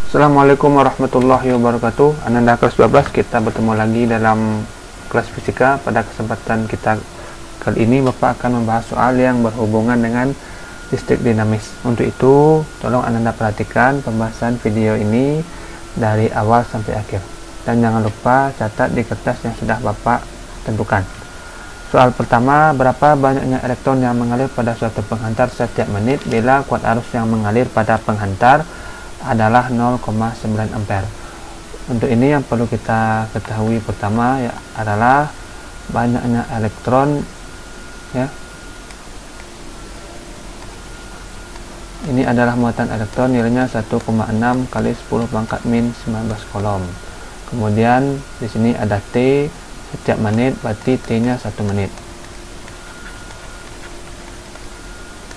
Assalamualaikum warahmatullahi wabarakatuh. Ananda kelas 12, kita bertemu lagi dalam kelas fisika. Pada kesempatan kita kali ini Bapak akan membahas soal yang berhubungan dengan listrik dinamis. Untuk itu, tolong Ananda perhatikan pembahasan video ini dari awal sampai akhir. Dan jangan lupa catat di kertas yang sudah Bapak tentukan. Soal pertama, berapa banyaknya elektron yang mengalir pada suatu penghantar setiap menit bila kuat arus yang mengalir pada penghantar adalah 0,9 ampere. Untuk ini yang perlu kita ketahui pertama ya adalah banyaknya elektron ya. Ini adalah muatan elektron, nilainya 1,6 kali 10 pangkat min 19 kolom. Kemudian di sini ada T setiap menit, berarti T-nya 1 menit.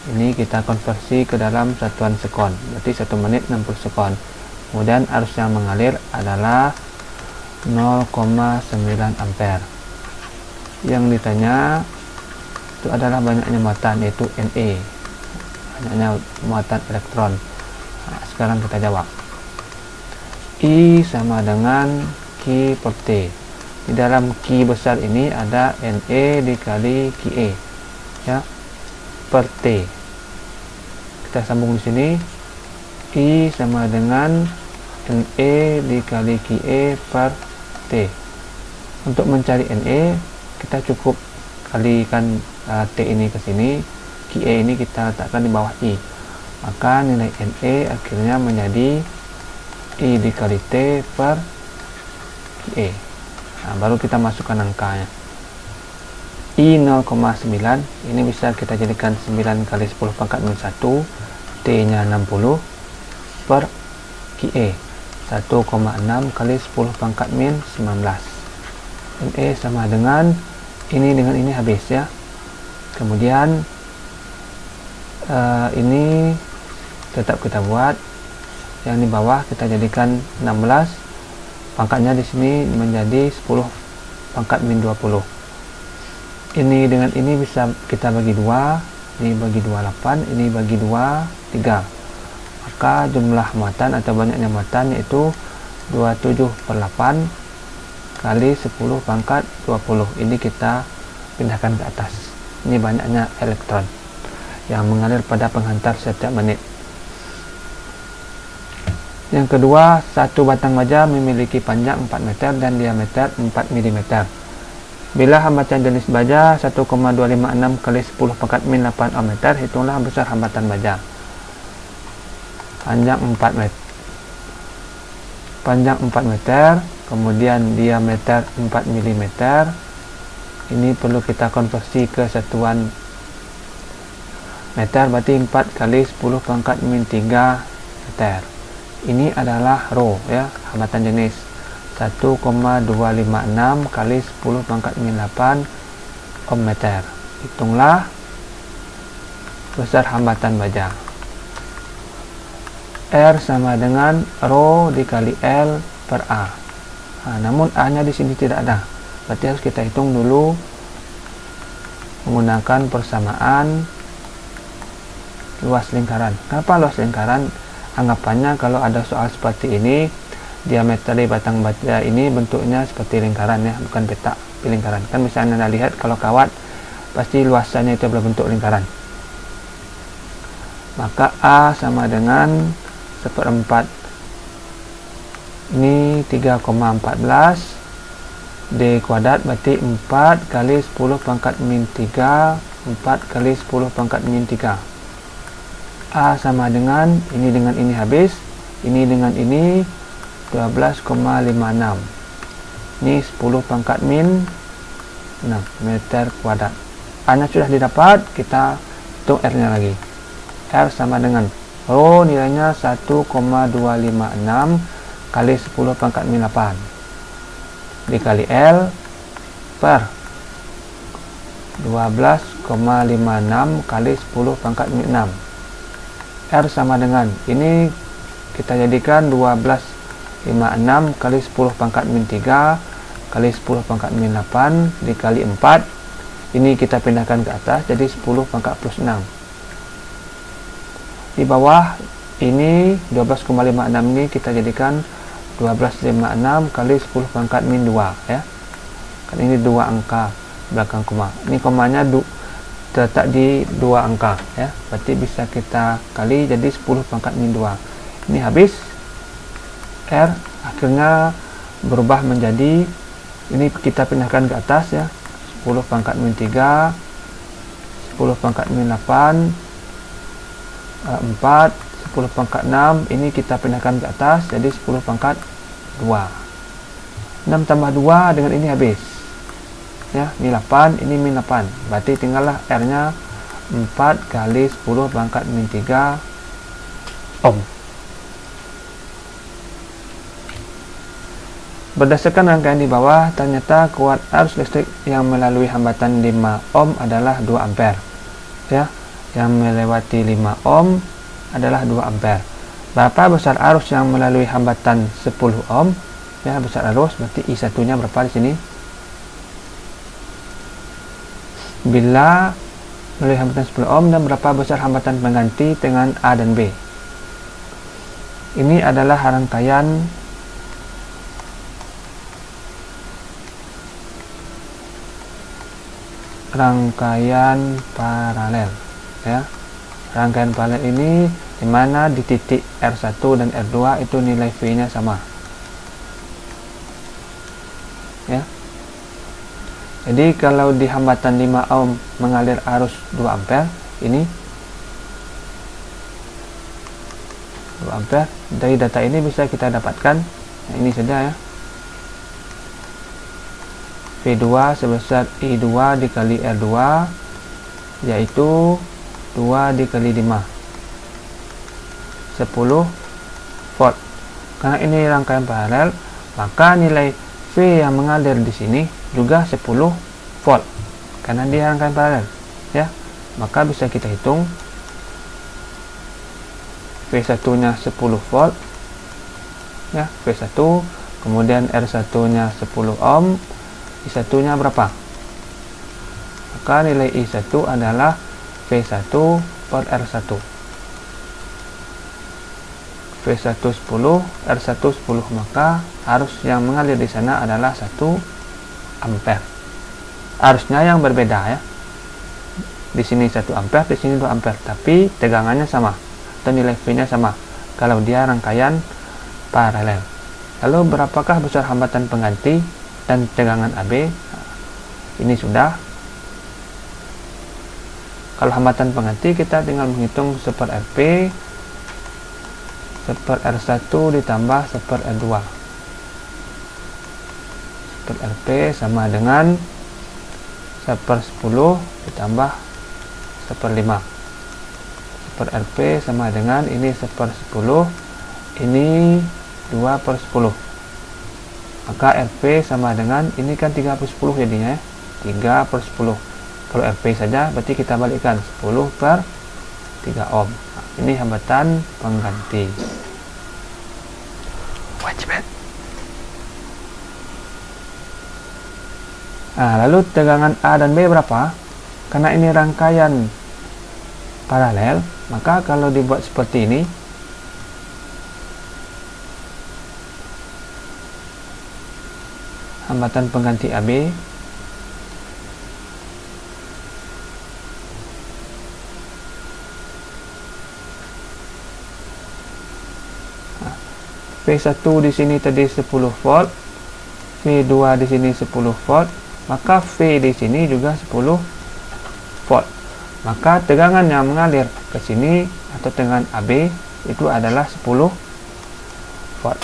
Ini kita konversi ke dalam satuan sekon, berarti 1 menit 60 sekon. Kemudian arus yang mengalir adalah 0,9 ampere. Yang ditanya itu adalah banyaknya muatan, yaitu Ne, banyaknya muatan elektron. Nah, sekarang kita jawab. I sama dengan Q per T. Di dalam Q besar ini ada Ne dikali Qa ya, per T. Kita sambung di sini. I sama dengan Ne dikali Qa per T. Untuk mencari Ne, kita cukup kalikan T ini ke sini, Qa ini kita letakkan di bawah I. Maka nilai Ne akhirnya menjadi I dikali T per Qa. Nah, baru kita masukkan angkanya. I 0,9 ini bisa kita jadikan 9 kali 10 pangkat min 1, T nya 60 per Qa 1,6 kali 10 pangkat min 19. Ne sama dengan ini habis ya. Kemudian ini tetap kita buat, yang di bawah kita jadikan 16, pangkatnya di sini menjadi 10 pangkat min 20. Ini dengan ini bisa kita bagi 2, ini bagi 28, ini bagi 2, 3. Maka jumlah muatan atau banyaknya muatan yaitu 27/8 kali 10 pangkat 20. Ini kita pindahkan ke atas. Ini banyaknya elektron yang mengalir pada penghantar setiap menit. Yang kedua, satu batang baja memiliki panjang 4 meter dan diameter 4 mm. Bila hambatan jenis baja 1,256 kali 10 pangkat min 8 ohm meter, hitunglah besar hambatan baja. Panjang 4 meter. Panjang 4 meter, kemudian diameter 4 mm. Ini perlu kita konversi ke satuan meter, berarti 4 kali 10 pangkat min 3 meter. Ini adalah rho ya, hambatan jenis 1,256 kali 10 pangkat min 8 ohm meter. Hitunglah besar hambatan baja. R sama dengan rho dikali L per A. Nah, namun A nya di sini tidak ada, berarti harus kita hitung dulu menggunakan persamaan luas lingkaran. Kenapa luas lingkaran? Anggapannya kalau ada soal seperti ini, diameter dari batang baja ini bentuknya seperti lingkaran ya, bukan petak lingkaran. Kan misalnya Anda lihat kalau kawat pasti luasannya itu berbentuk lingkaran. Maka A sama dengan 1/4, ini 3,14, D kuadrat berarti 4 kali 10 pangkat min 3, 4 kali 10 pangkat min 3. A sama dengan ini habis, ini dengan ini 12,56. Ini 10 pangkat min 6 meter kuadrat. A nya sudah didapat, kita hitung R nya lagi. R sama dengan rho nilainya 1,256 kali 10 pangkat min 8 dikali L per 12,56 kali 10 pangkat min 6. R sama dengan ini kita jadikan 12,56 kali 10 pangkat min 3 kali 10 pangkat min 8 dikali 4. Ini kita pindahkan ke atas jadi 10 pangkat plus 6. Di bawah ini 12,56 ini kita jadikan 1256 kali 10 pangkat min 2 ya. Kan ini 2 angka belakang koma. Ini komanya terletak di 2 angka ya. Berarti bisa kita kali jadi 10 pangkat min 2. Ini habis. R akhirnya berubah menjadi, ini kita pindahkan ke atas ya. 10 pangkat min 3, 10 pangkat min 8, 4, 10 pangkat 6, ini kita pindahkan ke atas jadi 10 pangkat 2. 6 tambah 2 dengan ini habis ya, ini 8, ini min 8, berarti tinggallah R nya 4 kali 10 pangkat min 3 ohm. Berdasarkan rangkaian di bawah, ternyata kuat arus listrik yang melalui hambatan 5 ohm adalah 2 ampere ya, yang melewati 5 ohm adalah 2 ampere. Berapa besar arus yang melalui hambatan 10 ohm ya, besar arus berarti I1 nya berapa di sini? Bila melalui hambatan 10 ohm, dan berapa besar hambatan pengganti dengan A dan B. Ini adalah rangkaian paralel ya. Rangkaian paralel ini dimana di titik R1 dan R2 itu nilai V nya sama ya. Jadi kalau di hambatan 5 ohm mengalir arus 2 ampere, ini 2 ampere. Dari data ini bisa kita dapatkan, nah ini saja ya, V2 sebesar I2 dikali R2 yaitu 2 dikali 5, 10 volt. Karena ini rangkaian paralel, maka nilai V yang mengalir di sini juga 10 volt karena dia rangkaian paralel ya. Maka bisa kita hitung V1 nya 10 volt ya, V1, kemudian R1 nya 10 ohm, I1 nya berapa? Maka nilai I1 adalah V1 per R1. V1 10, R1 10, maka arus yang mengalir di sana adalah 1 ampere. Arusnya yang berbeda ya. Di sini 1 ampere, di sini 2 ampere, tapi tegangannya sama atau nilai V-nya sama kalau dia rangkaian paralel. Lalu berapakah besar hambatan pengganti dan tegangan AB? Ini sudah. Kalau hambatan pengganti kita tinggal menghitung 1 per RP 1 per R1 ditambah 1 per R2. 1 per RP sama dengan 1 per 10 ditambah 1 per 5. 1 per RP sama dengan ini 1 per 10, ini 2 per 10. Maka RP sama dengan ini kan 3 per 10 jadinya ya, 3 per 10. Kalau RP saja berarti kita balikkan 10 per 3 ohm. Nah, ini hambatan pengganti. Wajib. Nah, lalu tegangan A dan B berapa? Karena ini rangkaian paralel, maka kalau dibuat seperti ini, hambatan pengganti AB V1 di sini tadi 10 volt, V2 di sini 10 volt, maka V di sini juga 10 volt. Maka tegangan yang mengalir ke sini atau tegangan AB itu adalah 10 volt.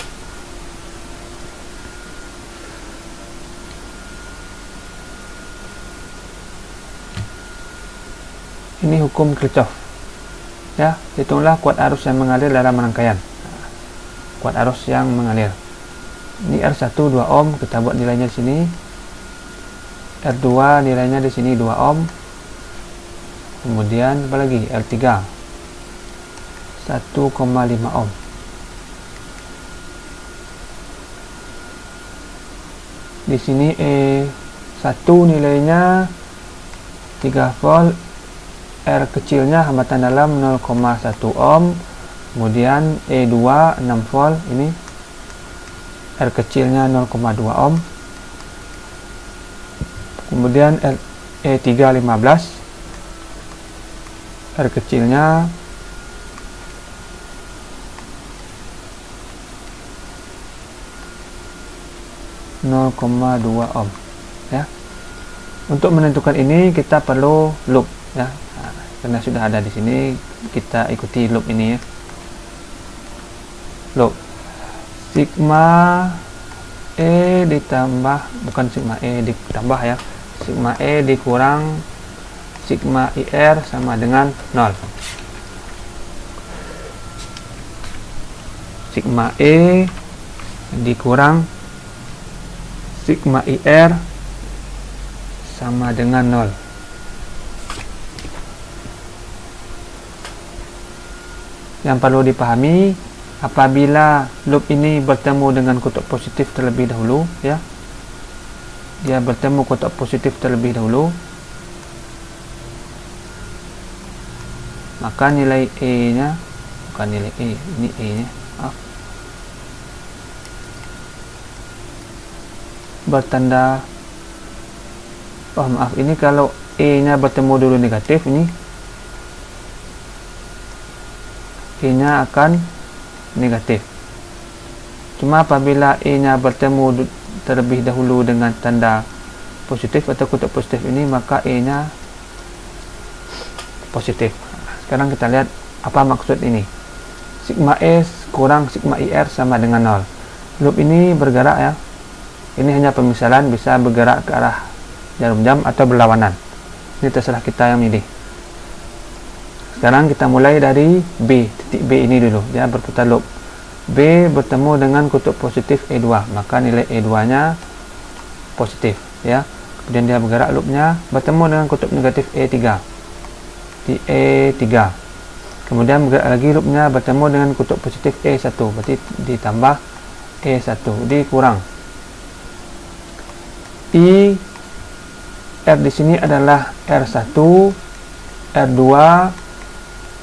Ini hukum Kirchhoff. Ya, hitunglah kuat arus yang mengalir dalam rangkaian. Kuat arus yang mengalir. Ini R1 2 ohm, kita buat nilainya di sini. R2 nilainya di sini 2 ohm. Kemudian apa lagi? R3 1,5 ohm. Di sini E1 nilainya 3 volt. R kecilnya hambatan dalam 0,1 ohm. Kemudian E2 6 volt, ini R kecilnya 0,2 ohm. Kemudian E3 15, R kecilnya 0,2 ohm ya. Untuk menentukan ini kita perlu loop ya. Nah, karena sudah ada di sini, kita ikuti loop ini ya. Loop sigma E ditambah, bukan sigma E ditambah ya, sigma E dikurang sigma IR sama dengan 0. Sigma E dikurang sigma IR sama dengan 0. Yang perlu dipahami, apabila loop ini bertemu dengan kutub positif terlebih dahulu ya, dia bertemu kutub positif terlebih dahulu, maka nilai E nya, bukan nilai E, ini E nya bertanda, maaf, ini kalau E nya bertemu dulu negatif, ini E nya akan negatif. Cuma apabila E nya bertemu terlebih dahulu dengan tanda positif atau kutub positif ini, maka E nya positif. Sekarang kita lihat apa maksud ini. Sigma E kurang sigma IR sama dengan 0. Loop ini bergerak ya. Ini hanya pemisalan, bisa bergerak ke arah jarum jam atau berlawanan. Ini terserah kita yang milih. Sekarang kita mulai dari B, titik B ini dulu, dia berputar loop. B bertemu dengan kutub positif E2, maka nilai E2 nya positif ya. Kemudian dia bergerak loopnya, bertemu dengan kutub negatif E3 di E3. Kemudian bergerak lagi loopnya, bertemu dengan kutub positif E1, berarti ditambah E1 dikurang I. R di sini adalah R1, R2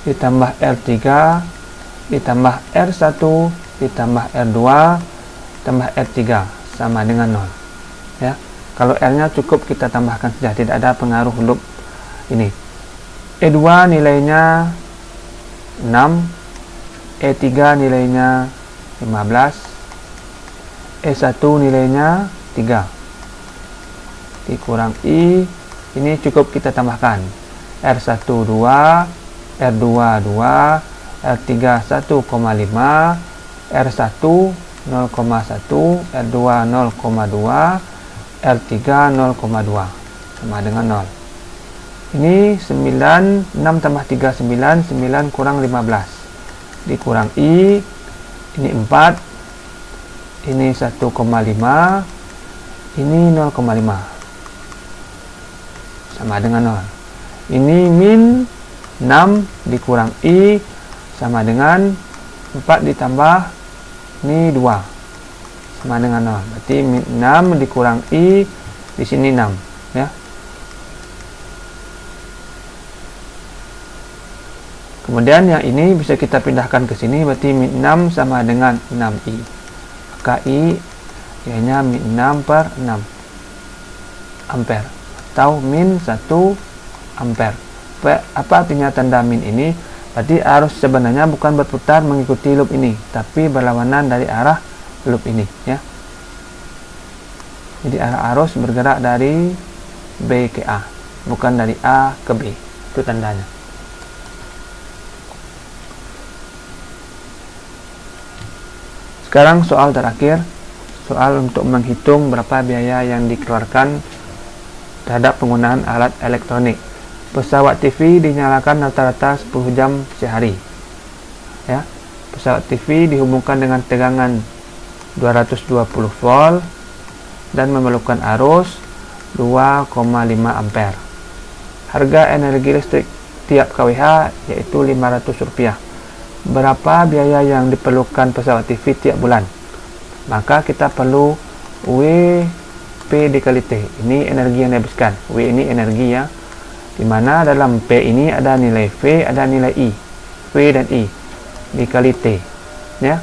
ditambah R3 ditambah R1 ditambah R2 tambah R3 sama dengan 0 ya. Kalau R nya cukup kita tambahkan saja, tidak ada pengaruh loop ini. E2 nilainya 6, E3 nilainya 15, E1 nilainya 3 dikurang I, ini cukup kita tambahkan R1 2, R2 2, R3 1,5, R1 0,1, R2 0,2, R3 0,2 sama dengan 0. Ini 9, 6 tambah 3 9, 9 kurang 15 dikurang I, ini 4, ini 1,5, ini 0,5 sama dengan 0. Ini min 6 dikurang I sama dengan 4 ditambah ini 2 sama dengan 0. Berarti min 6 dikurang I di sini 6 ya. Kemudian yang ini bisa kita pindahkan ke sini, berarti min 6 sama dengan 6I. Maka I ianya min 6 per 6 ampere atau min 1 ampere. Apa artinya tanda min ini? Berarti arus sebenarnya bukan berputar mengikuti loop ini, tapi berlawanan dari arah loop ini ya. Jadi arah arus bergerak dari B ke A, bukan dari A ke B. Itu tandanya. Sekarang soal terakhir, soal untuk menghitung berapa biaya yang dikeluarkan terhadap penggunaan alat elektronik. Pesawat TV dinyalakan rata-rata 10 jam sehari ya. Pesawat TV dihubungkan dengan tegangan 220 volt dan memerlukan arus 2,5 ampere. Harga energi listrik tiap kWh yaitu Rp500. Berapa biaya yang diperlukan pesawat TV tiap bulan? Maka kita perlu P dikali T. Ini energi yang dihabiskan. W ini energi ya. Dimana dalam P ini ada nilai V, ada nilai I. V dan I. dikali T, ya.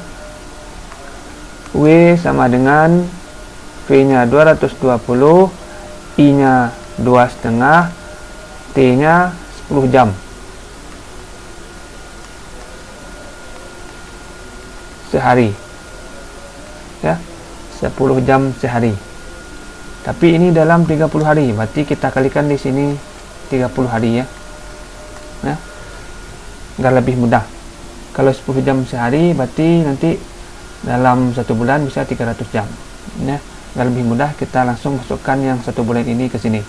W sama dengan V nya 220, I nya 2,5, T nya 10 jam sehari, ya, 10 jam sehari. Tapi ini dalam 30 hari, berarti kita kalikan di sini 30 hari, ya. Nah, agar lebih mudah. Kalau 10 jam sehari berarti nanti dalam 1 bulan bisa 300 jam, ya. Agar lebih mudah kita langsung masukkan yang 1 bulan ini ke sini.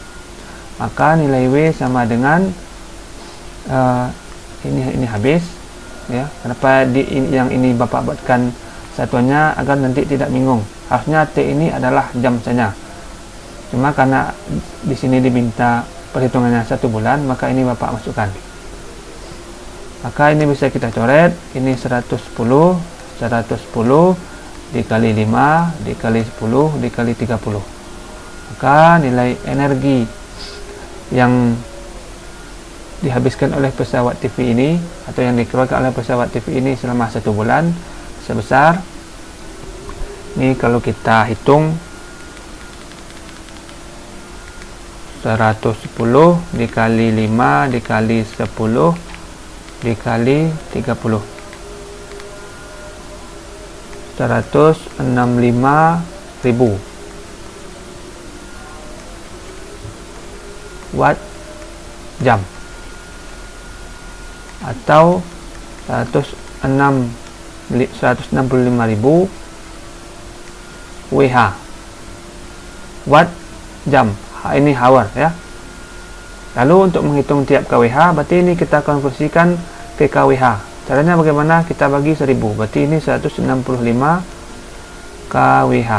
Maka nilai W sama dengan ini habis, ya. Kenapa yang ini Bapak buatkan satuannya agar nanti tidak bingung. Harusnya T ini adalah jam saja. Cuma karena di sini diminta perhitungannya 1 bulan, maka ini Bapak masukkan. Maka ini bisa kita coret, ini 110 dikali 5 dikali 10 dikali 30. Maka nilai energi yang dihabiskan oleh pesawat TV ini atau yang dikeluarkan oleh pesawat TV ini selama 1 bulan sebesar, ini kalau kita hitung 110 dikali 5 dikali 10 dikali 30, 165.000 watt jam atau 165.000 WH watt jam. Ini hour, ya. Lalu untuk menghitung tiap kWh, berarti ini kita konversikan ke kWh. Caranya bagaimana? Kita bagi 1000, berarti ini 165 kWh.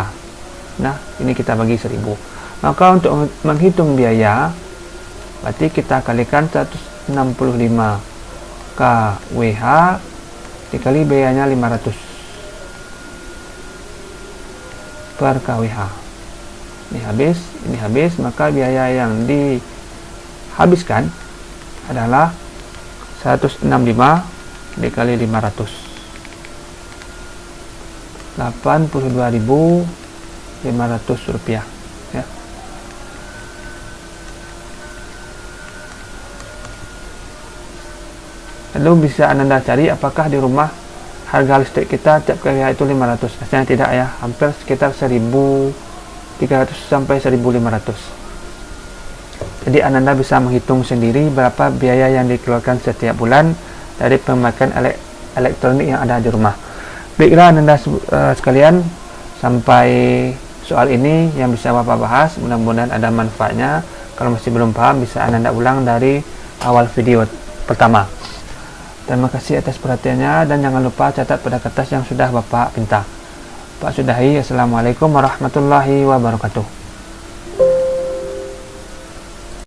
Nah, ini kita bagi 1000. Maka untuk menghitung biaya, berarti kita kalikan 165 kWh dikali biayanya 500 per kWh. Ini habis, maka biaya yang dihabiskan adalah 165 dikali 500, 82.500 rupiah, ya. Lalu bisa Anda cari apakah di rumah harga listrik kita tiap kWh itu 500. Rasanya tidak, ya, hampir sekitar 1.300 sampai 1.500. Jadi Anda bisa menghitung sendiri berapa biaya yang dikeluarkan setiap bulan dari pemakaian elektronik yang ada di rumah. Baiklah Anda sekalian, sampai soal ini yang bisa Bapak bahas, mudah-mudahan ada manfaatnya. Kalau masih belum paham, bisa Anda ulang dari awal video pertama. Terima kasih atas perhatiannya, dan jangan lupa catat pada kertas yang sudah Bapak pinta. Pak sudahi. Assalamualaikum warahmatullahi wabarakatuh.